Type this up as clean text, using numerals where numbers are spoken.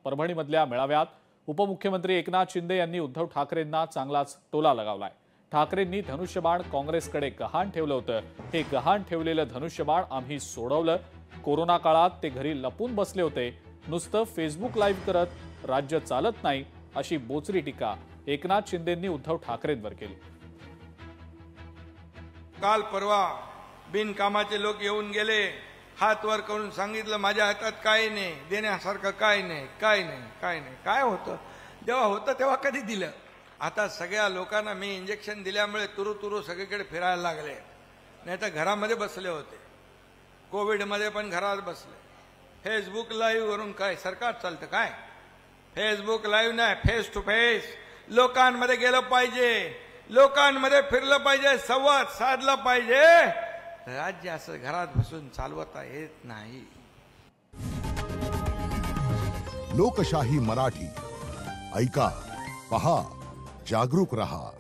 परभणीमधल्या मेळाव्यात उपमुख्यमंत्री एकनाथ शिंदे यांनी उद्धव ठाकरेंना चांगलाच टोला लगावलाय। ठाकरेंनी धनुष्यबाण काँग्रेसकडे गहाण ठेवलं होतं, हे गहाण ठेवलेलं धनुष्यबाण आम्ही सोडवलं। कोरोना काळात ते घरी लपून बसले होते, नुसतं फेसबुक लाईव्ह करत राज्य चालत नाही, अशी बोचरी टीका एकनाथ शिंदेंनी उद्धव ठाकरेंवर केली। काल परवा बिनकामाचे लोक येऊन गेले, हात वर करून सांगितलं माझ्या हातात काय नाही, देण्यासारखं काय नाही, काय नाही, काय नाही। काय होतं जेव्हा होतं तेव्हा कधी दिलं? आता सगळ्या लोकांना मी इंजेक्शन दिल्यामुळे तुरु तुरु सगळीकडे फिरायला लागले, नाही तर घरामध्ये बसले होते। कोविडमध्ये पण घरात बसले। फेसबुक लाईव्ह वरून काय सरकार चालतं काय? फेसबुक लाईव्ह नाही, फेस टू फेस लोकांमध्ये गेलं पाहिजे, लोकांमध्ये फिरलं पाहिजे, संवाद साधला पाहिजे। राज्य असं घरात बसून चालवता येत नाही। लोकशाही मराठी ऐका, पहा, जागरूक रहा।